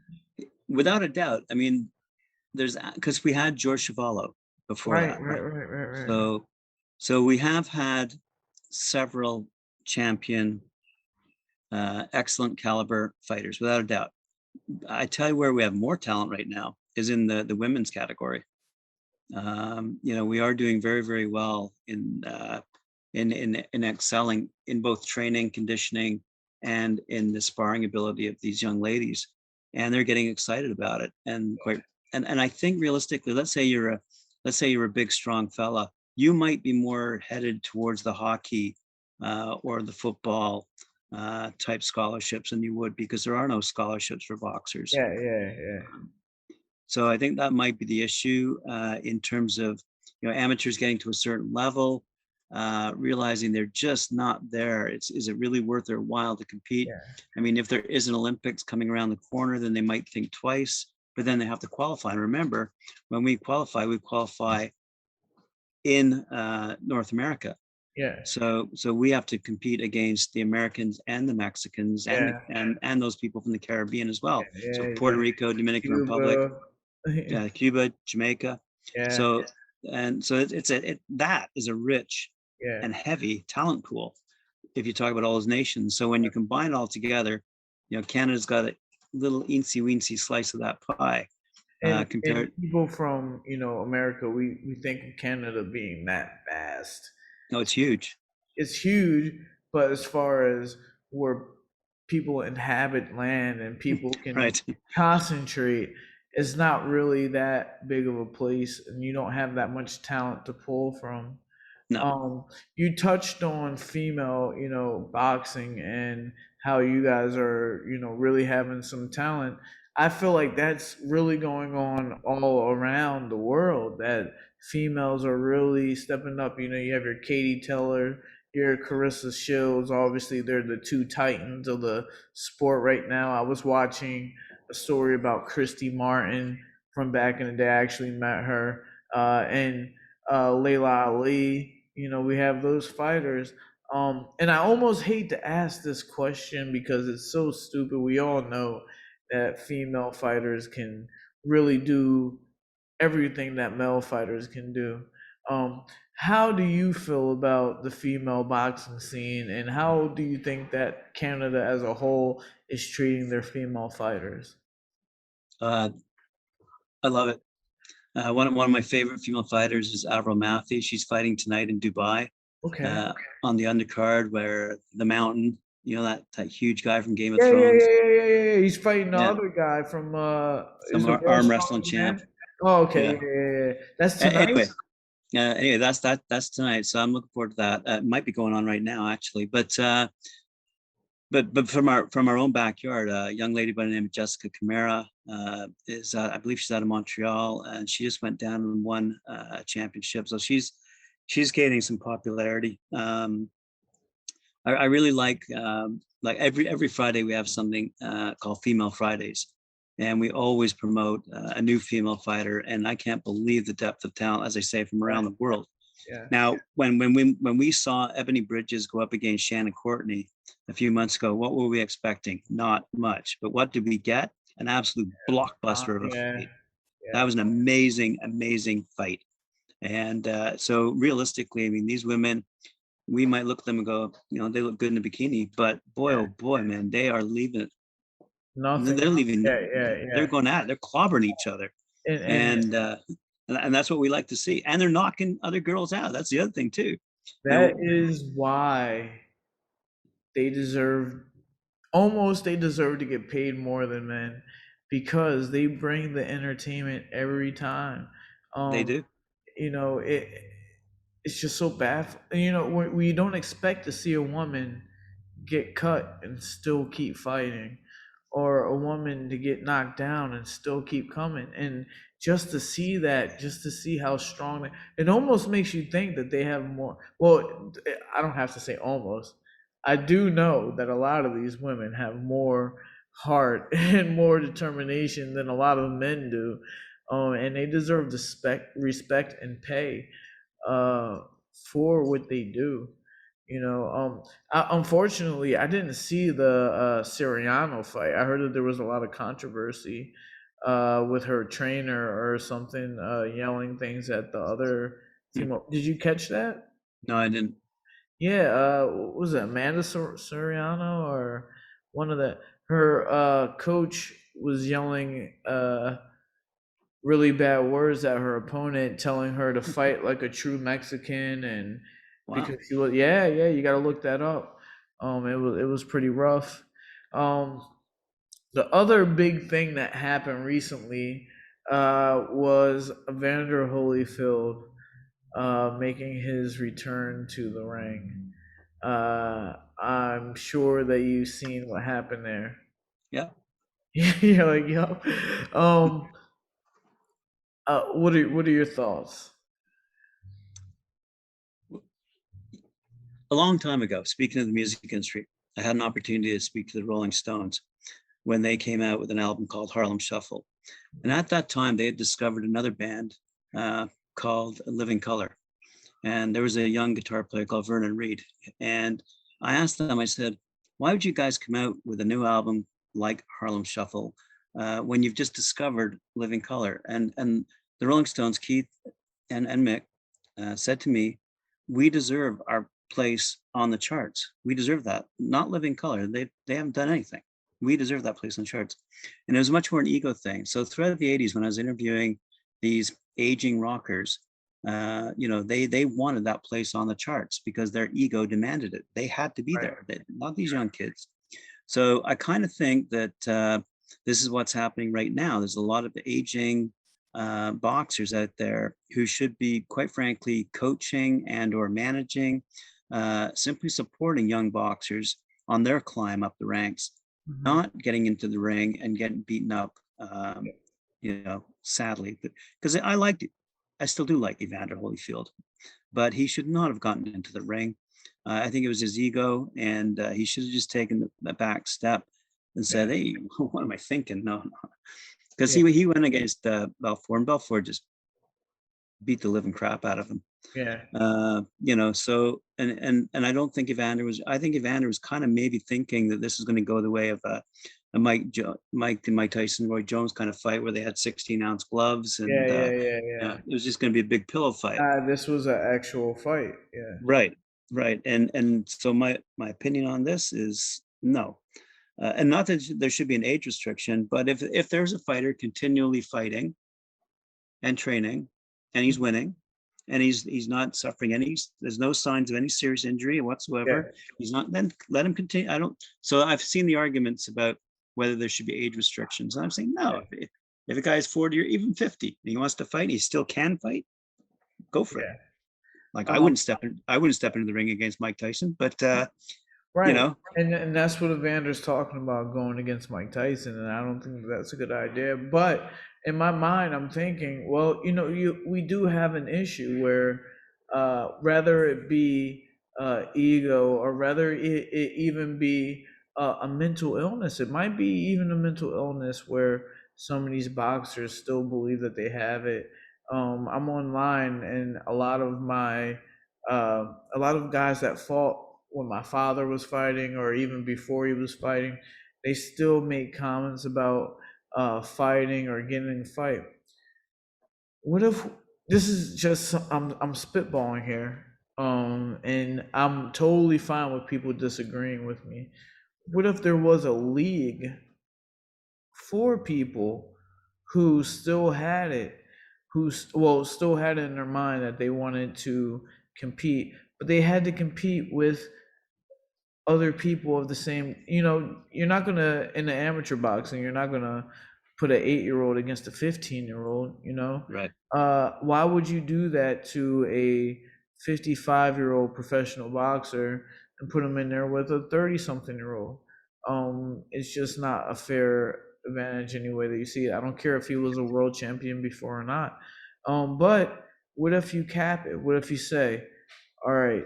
without a doubt. I mean, there's because we had George Chuvalo before Right, that, right, right? right, right, right. So, so we have had several champion, excellent caliber fighters, without a doubt. I tell you where we have more talent right now is in the women's category. We are doing very, very well in excelling in both training, conditioning, and in the sparring ability of these young ladies, and they're getting excited about it. And I think realistically, let's say you're a big, strong fella, you might be more headed towards the hockey or the football type scholarships than you would because there are no scholarships for boxers. Yeah, yeah, yeah, So I think that might be the issue in terms of amateurs getting to a certain level, realizing they're just not there. Is it really worth their while to compete? yeah, I mean, if there is an Olympics coming around the corner, then they might think twice. But then they have to qualify. And remember, when we qualify in North America. yeah, So we have to compete against the Americans and the Mexicans and yeah, and those people from the Caribbean as well. So yeah. You Puerto got Rico, Dominican Republic, Cuba. Cuba, Jamaica. Yeah, So that is a rich yeah, and heavy talent pool if you talk about all those nations. So when you combine it all together, Canada's got a little eensy weensy slice of that pie and compared. people from America, we think of Canada being that vast. No, it's huge, It's huge, but as far as where people inhabit land and people can right? concentrate, it's not really that big of a place, and you don't have that much talent to pull from. No, You touched on female, boxing and how you guys are, really having some talent. I feel like that's really going on all around the world. That females are really stepping up. You have your Katie Teller, your Carissa Shields. Obviously, they're the two titans of the sport right now. I was watching a story about Christy Martin from back in the day. I actually met her, and Layla Ali. We have those fighters. And I almost hate to ask this question because it's so stupid. We all know that female fighters can really do everything that male fighters can do. Um, how do you feel about the female boxing scene, and how do you think that Canada as a whole is treating their female fighters? uh, I love it. One of my favorite female fighters is Avril Matthew. She's fighting tonight in Dubai Okay. uh, on the undercard where the Mountain, that huge guy from Game of Yeah, yeah, Thrones. yeah, yeah, yeah, yeah. He's fighting the Yeah, other guy from is some the world arm wrestling stronger champ. man? Oh, okay, yeah, Yeah. yeah, yeah. That's tonight? Anyway, that's tonight. So I'm looking forward to that. It might be going on right now, actually. But from our own backyard, a young lady by the name of Jessica Camara is I believe she's out of Montreal, and she just went down and won a championship. So she's gaining some popularity. I really like every Friday we have something called Female Fridays, and we always promote a new female fighter. And I can't believe the depth of talent, as I say, from Right. around the world. Yeah. Now, when we saw Ebony Bridges go up against Shannon Courtney a few months ago, what were we expecting? Not much. But what did we get? An absolute blockbuster of a Yeah. fight. That Yeah. was an amazing, amazing fight. And so realistically, I mean, these women, we might look at them and go, they look good in a bikini, but boy, Yeah. oh boy, man, they are leaving. Nothing. They're leaving. Yeah, yeah, They're yeah. going at it. They're clobbering each other, And and that's what we like to see. And they're knocking other girls out. That's the other thing too. You that know, is why they deserve they deserve to get paid more than men because they bring the entertainment every time. they Um, do. it's just so bad. We don't expect to see a woman get cut and still keep fighting, or a woman to get knocked down and still keep coming. And just to see that, just to see how strong it almost makes you think that they have more. Well, I don't have to say almost. I do know that a lot of these women have more heart and more determination than a lot of men do, and they deserve the respect and pay uh, for what they do. Unfortunately, I didn't see the Siriano fight. I heard that there was a lot of controversy with her trainer or something yelling things at the other Hmm. team. Did you catch that? No, I didn't. Yeah, what was it Amanda Soriano or one of the her coach was yelling really bad words at her opponent, telling her to fight like a true Mexican, and Wow. because she was, yeah, you got to look that up. It was pretty rough. Um, the other big thing that happened recently was Evander Holyfield making his return to the ring. I'm sure that you've seen what happened there. Yeah. You're like, yo. Um, what are your thoughts? A long time ago, speaking of the music industry, I had an opportunity to speak to the Rolling Stones when they came out with an album called Harlem Shuffle. And at that time, they had discovered another band called Living Color. And there was a young guitar player called Vernon Reid. And I asked them, I said, why would you guys come out with a new album like Harlem Shuffle when you've just discovered Living Color? And the Rolling Stones, Keith and Mick, said to me, we deserve our place on the charts. We deserve that. Not Living Color. They haven't done anything. We deserve that place on the charts. And it was much more an ego thing. So throughout the 80s, when I was interviewing these aging rockers, they wanted that place on the charts because their ego demanded it. They had to be Right. there, not these young kids. So I kind of think that this is what's happening right now. There's a lot of aging boxers out there who should be, quite frankly, coaching and or managing, simply supporting young boxers on their climb up the ranks, Mhm. not getting into the ring and getting beaten up. Sadly, because I still do like Evander Holyfield, but he should not have gotten into the ring. I think it was his ego, and he should have just taken the back step and Yeah, said, "Hey, what am I thinking?" No, because yeah, he went against Belfort, and Belfort just beat the living crap out of him. yeah, So and I don't think Evander was. I think Evander was kind of maybe thinking that this is going to go the way of a Mike Tyson, Roy Jones kind of fight where they had 16-ounce gloves, yeah, and yeah, yeah, yeah. it was just going to be a big pillow fight. This was an actual fight. Yeah, Right, right. And so my opinion on this is no. And not that there should be an age restriction, but if there's a fighter continually fighting and training, and he's winning, and he's not suffering any, there's no signs of any serious injury yeah, whatsoever. He's not, then let him continue. I don't. So I've seen the arguments about whether there should be age restrictions, and I'm saying yeah, no. If a guy is 40 or even 50 and he wants to fight, he still can fight. Go for it. yeah. Like Um, I wouldn't step into the ring against Mike Tyson, but you right. know, And that's what Evander's talking about, going against Mike Tyson, and I don't think that's a good idea. But in my mind, I'm thinking, well, we do have an issue where, rather it be ego, or rather it even be a mental illness. It might be even a mental illness where some of these boxers still believe that they have it. I'm online, and a lot of guys that fought when my father was fighting, or even before he was fighting, they still make comments about fighting or getting in a fight. What if this is just, I'm spitballing here, and I'm totally fine with people disagreeing with me. What if there was a league for people who still had it, still had it in their mind that they wanted to compete, but they had to compete with other people of the same, you're not gonna, in the amateur boxing, you're not gonna put an 8-year-old against a 15-year-old, you know? Right. Why would you do that to a 55-year-old professional boxer and put him in there with a 30-something-year-old? It's just not a fair advantage any way that you see it. I don't care if he was a world champion before or not. But what if you cap it? What if you say, all right,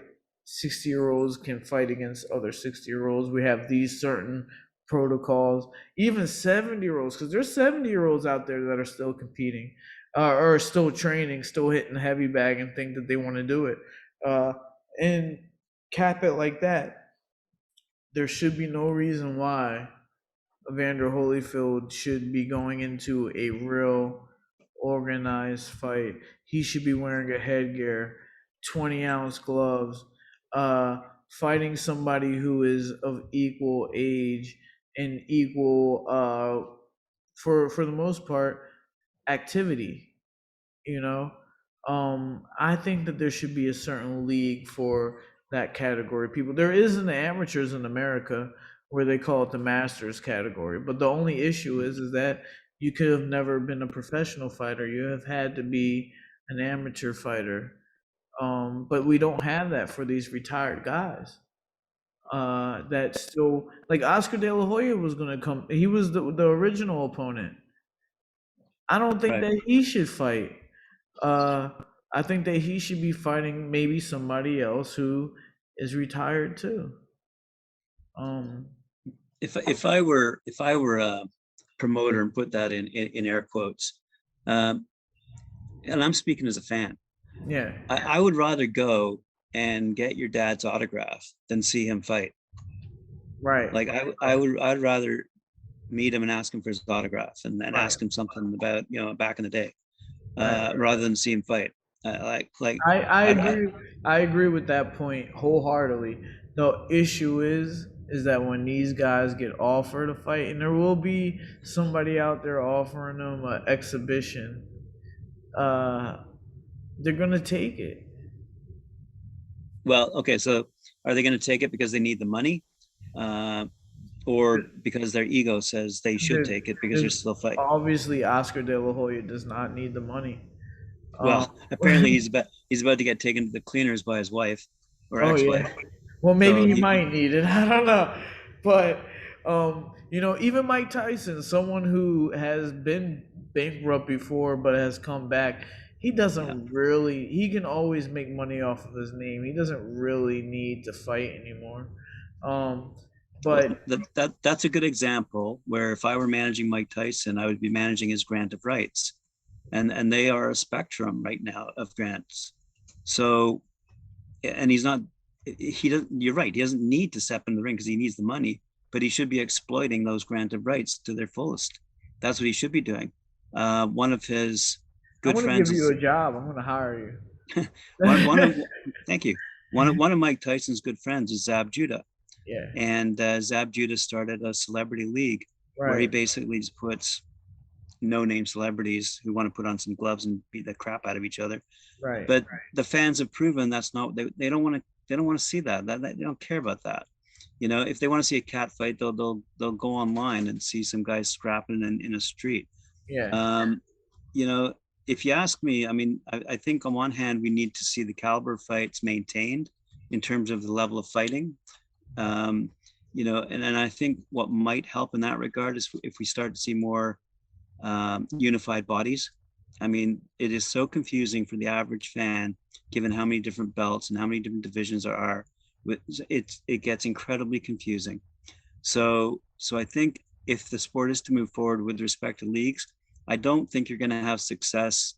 60-year-olds can fight against other 60-year-olds. We have these certain protocols. Even 70-year-olds, because there's 70-year-olds out there that are still competing, or still training, still hitting heavy bag and think that they want to do it. And cap it like that. There should be no reason why Evander Holyfield should be going into a real organized fight. He should be wearing a headgear, 20-ounce gloves, uh, fighting somebody who is of equal age and equal, for the most part, activity. You know, I think that there should be a certain league for that category of people. There is in the amateurs in America where they call it the masters category, but the only issue is that you could have never been a professional fighter. You have had to be an amateur fighter. But we don't have that for these retired guys. That still, like Oscar De La Hoya was going to come. He was the original opponent. I don't think Right. that he should fight. Uh, I think that he should be fighting maybe somebody else who is retired too. Um, If I were a promoter, and put that in air quotes, um, and I'm speaking as a fan, yeah, I would rather go and get your dad's autograph than see him fight. right, Like I'd rather meet him and ask him for his autograph, and then right, ask him something about, back in the day, right. rather than see him fight. I I agree. I agree with that point wholeheartedly. The issue is that when these guys get offered a fight, and there will be somebody out there offering them an exhibition, uh, they're gonna take it. well, okay, so are they going to take it because they need the money, uh, or because their ego says they should There's, take it because they're there's still fighting? obviously Oscar De La Hoya does not need the money. Um, Well, apparently he's about to get taken to the cleaners by his wife or oh ex-wife. yeah. Well, maybe So he might need it. I don't know, but even Mike Tyson, someone who has been bankrupt before but has come back, he yeah. doesn't really. He can always make money off of his name. He doesn't really need to fight anymore. Um, Well, but that's a good example where if I were managing Mike Tyson, I would be managing his grant of rights, and they are a spectrum right now of grants. So, and he's not, he doesn't. You're right. He doesn't need to step in the ring because he needs the money, but he should be exploiting those grant of rights to their fullest. That's what he should be doing. One of his I'm good gonna give friends you is a job. I'm gonna hire one you. of thank you. One of Mike Tyson's good friends is Zab Judah. Yeah. And Zab Judah started a celebrity league where he Right. basically just puts no-name celebrities who want to put on some gloves and beat the crap out of each other. Right. But the fans have proven that's not, they don't want to, see that they don't care about that. If they want to see a cat fight, they'll go online and see some guys scrapping in a street. Yeah. Um, you know, if you ask me, I mean, I think on one hand we need to see the caliber fights maintained in terms of the level of fighting. um, and I think what might help in that regard is if we start to see more unified bodies. I mean, it is so confusing for the average fan, given how many different belts and how many different divisions there are. It gets incredibly confusing. So I think if the sport is to move forward with respect to leagues, I don't think you're going to have success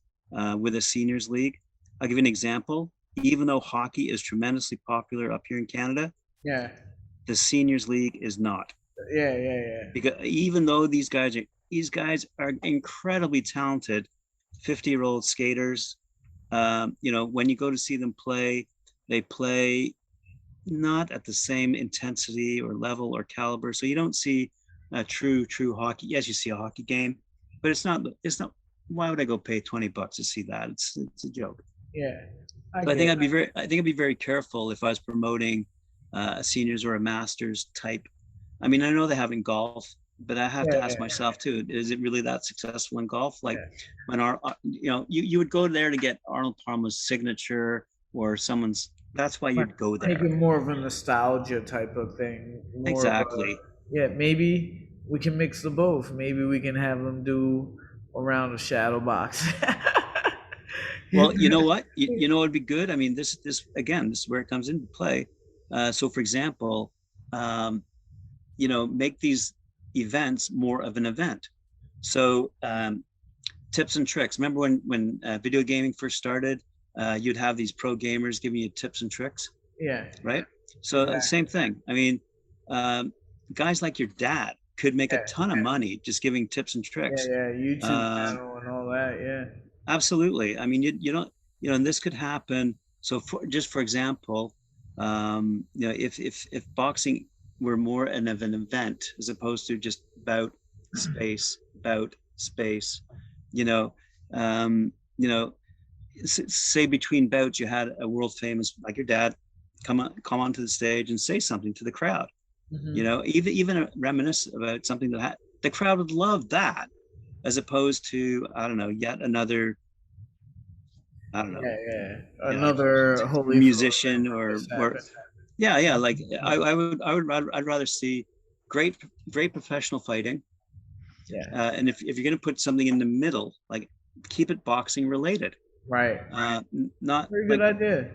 with a seniors league. I'll give you an example. Even though hockey is tremendously popular up here in Canada, Yeah. the seniors league is not, Yeah. Yeah. Yeah. because even though these guys are incredibly talented 50-year-old skaters. When you go to see them play, they play not at the same intensity or level or caliber, so you don't see a true hockey. Yes, you see a hockey game, but it's not. Why would I go pay $20 to see that? It's a joke. Yeah. I So get. I think I'd be very careful if I was promoting a seniors or a masters type. I mean, I know they have in golf. but I have to Yeah, ask yeah, myself too, is it really that successful in golf? Like yeah. when you would go there to get Arnold Palmer's signature or someone's, that's why Right. you'd go Make there. it more of a nostalgia type of thing. More of a, Exactly. yeah, maybe we can mix the both. Maybe we can have them do a round of shadow box. Well, you know what? You know, it'd be good. I mean, this again, this is where it comes into play. So for example, um, make these events more of an event. So tips and tricks. Remember when video gaming first started, you'd have these pro gamers giving you tips and tricks, Yeah, right? So exactly. same thing. I mean, um, guys like your dad could make a Yeah, ton of money just giving tips and yeah, tricks. yeah. YouTube Um, channel and all that. Yeah, Absolutely. I mean, you don't, and this could happen. So just for example, if boxing were more of an event as opposed to just bout space, you know, um, you know, say between bouts you had a world famous like your dad come onto the stage and say something to the crowd. hmm, Even reminisce about something the crowd would love that as opposed to I don't know yet another I don't know, yeah, yeah. you know, Another Holyfield thing musician that just or happened. yeah, like Yeah, I'd rather see great professional fighting, yeah. and if you're going to put something in the middle, like keep it boxing related, Right. not Very good like idea.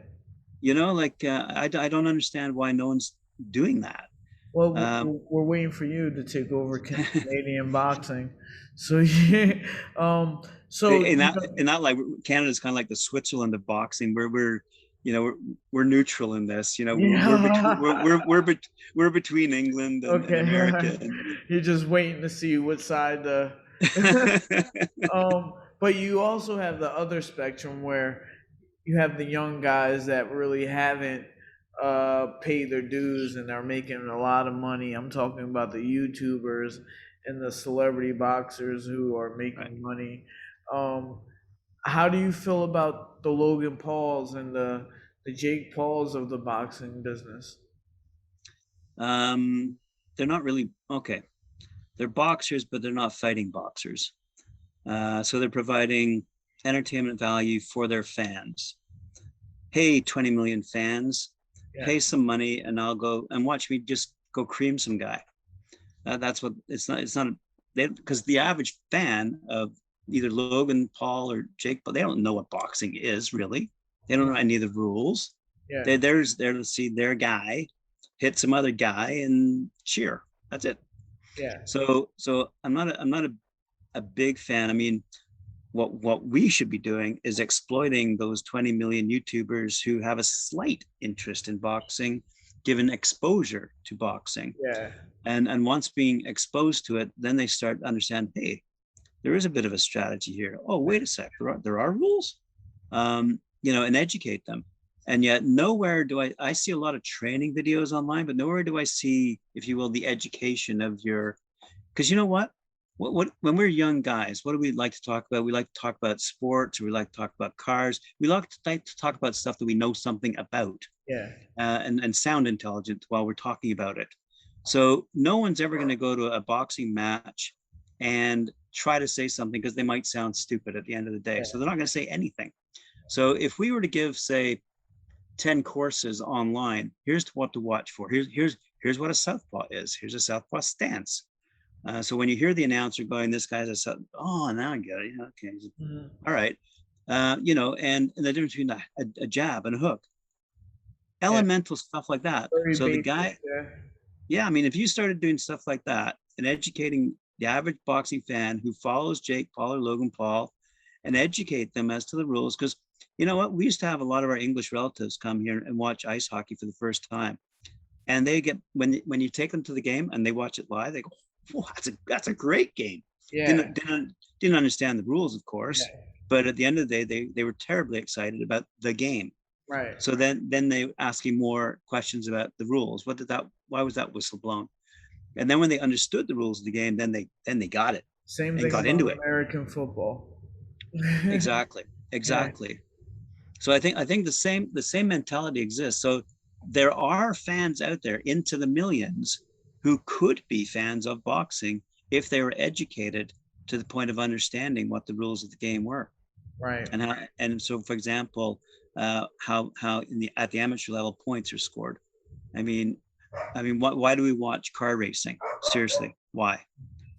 I don't understand why no one's doing that. Well, Um, we're waiting for you to take over Canadian boxing. So yeah, so in you that know, in that like Canada's kind of like the Switzerland of boxing, where you know we're neutral in this. We're between yeah. we're between England and Okay. America. You're just waiting to see what side the but you also have the other spectrum where you have the young guys that really haven't paid their dues and are making a lot of money. I'm talking about the YouTubers and the celebrity boxers who are Right. making money. Um, how do you feel about the Logan Pauls and the Jake Pauls of the boxing business? um, they're not really okay. They're boxers, but they're not fighting boxers. So they're providing entertainment value for their fans. Hey, 20 million fans, Yeah. pay some money and I'll go and watch me just go cream some guy. That's what it's not because the average fan of either Logan Paul or Jake, but they don't know what boxing is really. They don't know any of the rules. Yeah. They're there to see their guy hit some other guy and cheer. That's it. Yeah. So I'm not a big fan. I mean, what we should be doing is exploiting those 20 million YouTubers who have a slight interest in boxing, given exposure to boxing. Yeah. And once being exposed to it, then they start to understand, hey, there is a bit of a strategy here. Oh, wait a sec, there are rules, and educate them. And yet nowhere do I see a lot of training videos online, but nowhere do I see, if you will, the education of your, because you know what when we're young guys, what do we like to talk about? We like to talk about sports, or we like to talk about cars. We like to talk about stuff that we know something about, Yeah. and sound intelligent while we're talking about it. So no one's ever going to go to a boxing match and try to say something because they might sound stupid at the end of the day. Yeah. So they're not going to say anything. So if we were to give, say, 10 courses online, here's what to watch for. Here's what a southpaw is. Here's a southpaw stance. So when you hear the announcer going, "This guy's a southpaw," oh, now I get it. Yeah, okay, Mhm. all right. And the difference between a jab and a hook, Yeah. elemental stuff like that. Very So the basic. guy, Yeah. yeah, I mean, if you started doing stuff like that and educating the average boxing fan who follows Jake Paul or Logan Paul, and educate them as to the rules, because you know what, we used to have a lot of our English relatives come here and watch ice hockey for the first time, and they get when you take them to the game and they watch it live, they go, "Whoa, that's a great game." Yeah. Didn't understand the rules, of Yeah. course, but at the end of the day, they were terribly excited about the game. Right. So then they asking more questions about the rules. Why was that whistle blown? And then when they understood the rules of the game, then they got it Same and thing got about into it. American football. Exactly. Yeah. Exactly. So I think the same mentality exists. So there are fans out there into the millions who could be fans of boxing if they were educated to the point of understanding what the rules of the game were. Right. And so, for example, how at the amateur level points are scored. I mean, why do we watch car racing? Seriously, why?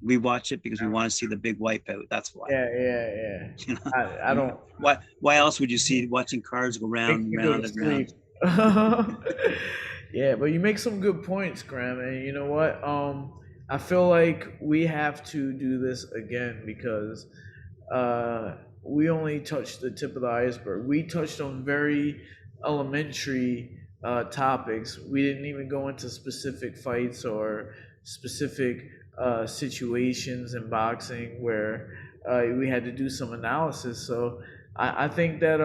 We watch it because we want to see the big wipeout. That's why. Yeah. You know, I don't. Why else would you see watching cars go round and round and round? Yeah, but you make some good points, Graham. And you know what? I feel like we have to do this again because we only touched the tip of the iceberg. We touched on very elementary topics. We didn't even go into specific fights or specific situations in boxing where we had to do some analysis. So I think that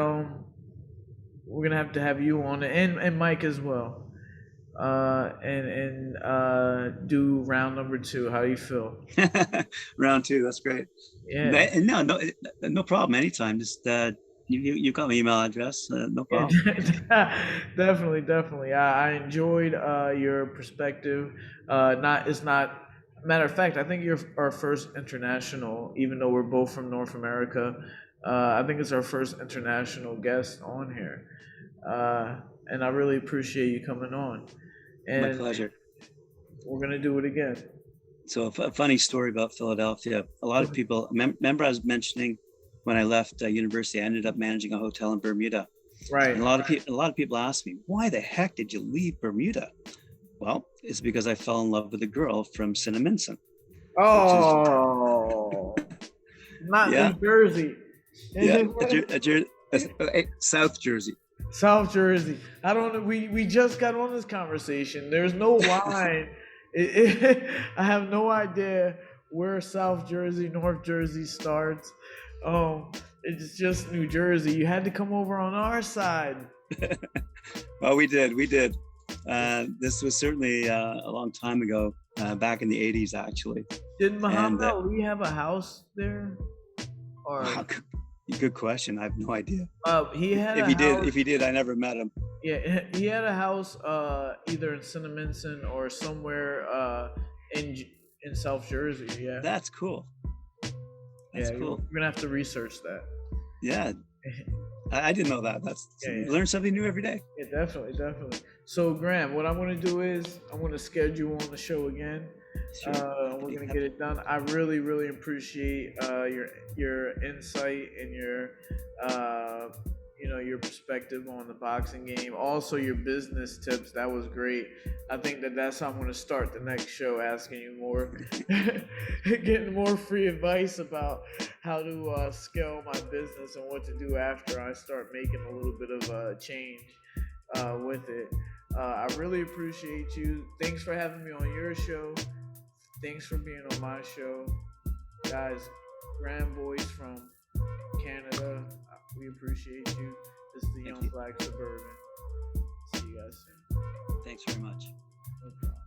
we're gonna have to have you on it and Mike as well. And do round number 2. How do you feel? Round 2, that's great. Yeah. No problem. Anytime. Just you got my email address. No problem. Definitely. I enjoyed your perspective. It's not. Matter of fact, I think you're our first international, even though we're both from North America. I think it's our first international guest on here, and I really appreciate you coming on. And my pleasure. We're gonna do it again. So a funny story about Philadelphia. A lot of people remember I was mentioning when I left university, I ended up managing a hotel in Bermuda. Right. And a lot of people ask me, why the heck did you leave Bermuda? Well, it's because I fell in love with a girl from Cinnaminson. Oh, not New Jersey. Yeah, South Jersey. South Jersey. I don't know. We just got on this conversation. There's no line. I have no idea where South Jersey, North Jersey starts. It's just New Jersey. You had to come over on our side. Well, we did. This was certainly a long time ago, back in the 80s, actually. Did Muhammad Ali have a house there? Or good question. I have no idea. He had. If he did, I never met him. Yeah, he had a house either in Cinnaminson or somewhere in South Jersey. Yeah. That's cool. That's cool. We're gonna have to research that. Yeah. I didn't know that. Learn something new every day. Yeah, definitely. So, Graham, what I'm going to do is I'm going to schedule on the show again. Sure. We're going to get it done. I really, really appreciate your insight and your your perspective on the boxing game. Also, your business tips. That was great. I think that's how I'm going to start the next show, asking you more, getting more free advice about how to scale my business and what to do after I start making a little bit of a change with it. I really appreciate you. Thanks for having me on your show. Thanks for being on my show. Guys, Graeme Boyce from Canada, we appreciate you. This is the Young Black Suburban. See you guys soon. Thanks very much. No problem.